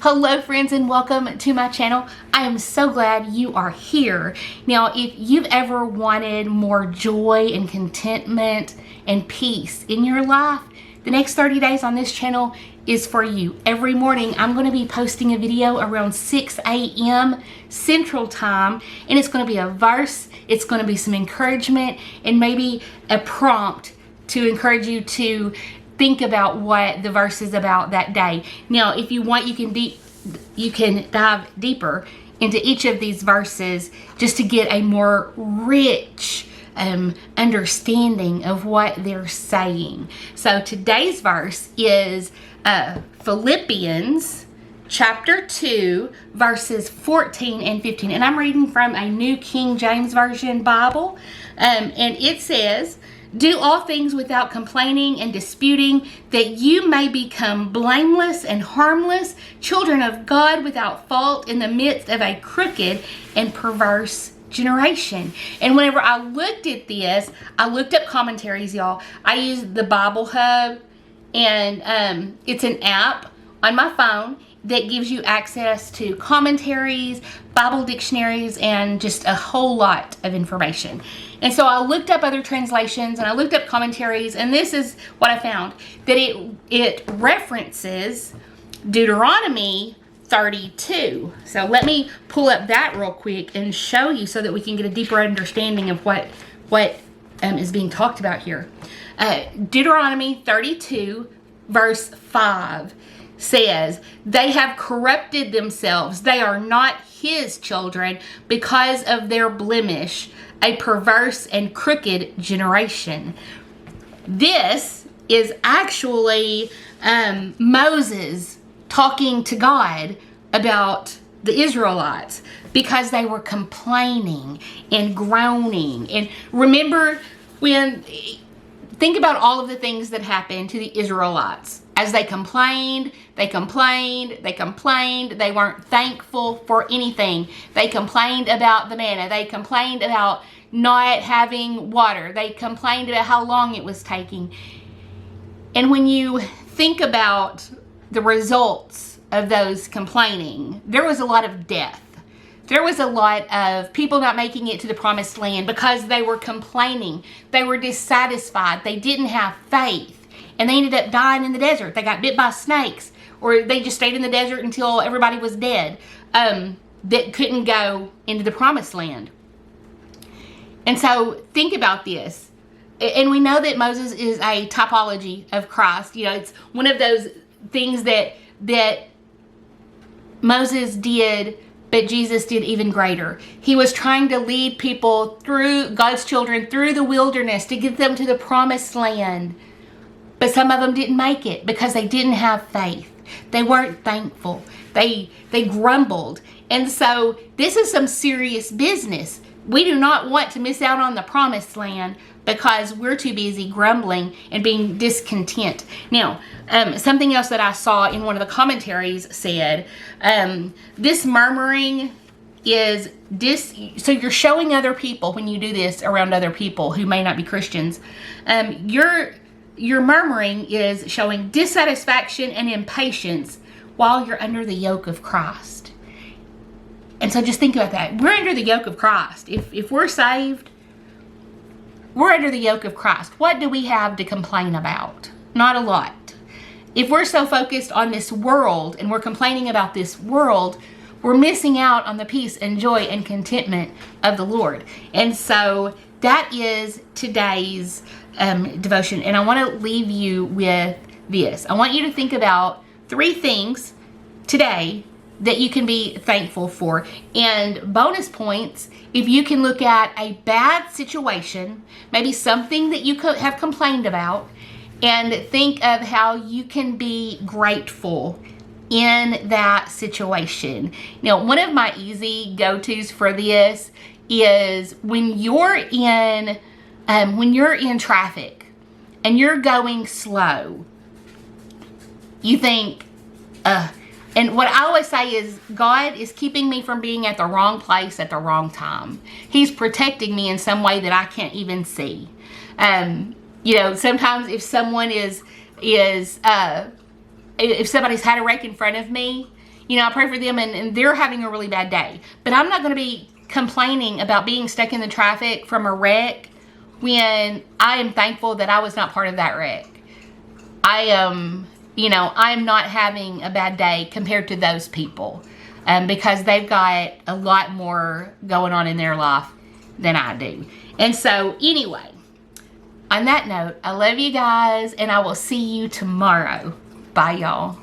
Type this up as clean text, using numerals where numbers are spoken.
Hello friends and welcome to my channel. I am so glad you are here. Now, if you've ever wanted more joy and contentment and peace in your life, the next 30 days on this channel is for you. Every morning I'm going to be posting a video around 6 a.m. Central Time, and it's going to be a verse, it's going to be some encouragement, and maybe a prompt to encourage you to think about what the verse is about that day. Now, if you want, you can dive deeper into each of these verses just to get a more rich understanding of what they're saying. So today's verse is Philippians chapter 2, verses 14 and 15. And I'm reading from a New King James Version Bible. And it says, "Do all things without complaining and disputing, that you may become blameless and harmless, children of God without fault in the midst of a crooked and perverse generation." And whenever I looked at this, I looked up commentaries, y'all. I used the Bible Hub, and it's an app on my phone that gives you access to commentaries, Bible dictionaries, and just a whole lot of information. And so I looked up other translations and I looked up commentaries, and this is what I found, that it references Deuteronomy 32. So let me pull up that real quick and show you so that we can get a deeper understanding of what is being talked about here. Deuteronomy 32 verse 5 says, "They have corrupted themselves. They are not his children because of their blemish, a perverse and crooked generation." This is actually Moses talking to God about the Israelites because they were complaining and groaning. And remember, think about all of the things that happened to the Israelites. As they complained, they weren't thankful for anything. They complained about the manna. They complained about not having water. They complained about how long it was taking. And when you think about the results of those complaining, there was a lot of death. There was a lot of people not making it to the promised land because they were complaining. They were dissatisfied. They didn't have faith. And they ended up dying in the desert. They got bit by snakes, or they just stayed in the desert until everybody was dead, that couldn't go into the promised land. And so think about this. And we know that Moses is a typology of Christ. You know, it's one of those things that Moses did, but Jesus did even greater. He was trying to lead people through, God's children, through the wilderness to get them to the promised land. But some of them didn't make it because they didn't have faith. They weren't thankful. They grumbled. And so this is some serious business. We do not want to miss out on the promised land because we're too busy grumbling and being discontent. Now, something else that I saw in one of the commentaries said, this murmuring is so you're showing other people, when you do this around other people who may not be Christians, your murmuring is showing dissatisfaction and impatience while you're under the yoke of Christ. And so just think about that. We're under the yoke of Christ. If we're saved, we're under the yoke of Christ. What do we have to complain about? Not a lot. If we're so focused on this world and we're complaining about this world, we're missing out on the peace and joy and contentment of the Lord. And so that is today's devotion. And I want to leave you with this. I want you to think about 3 things today that you can be thankful for. And bonus points if you can look at a bad situation, maybe something that you could have complained about, and think of how you can be grateful in that situation. Now, one of my easy go-tos for this is when you're in traffic and you're going slow, you think, and what I always say is, God is keeping me from being at the wrong place at the wrong time. He's protecting me in some way that I can't even see. You know, sometimes if someone if somebody's had a wreck in front of me you know, I pray for them and they're having a really bad day. But I'm not going to be complaining about being stuck in the traffic from a wreck when I am thankful that I was not part of that wreck. I am, you know, I am not having a bad day compared to those people because they've got a lot more going on in their life than I do. And so anyway, on that note, I love you guys and I will see you tomorrow. Bye, y'all.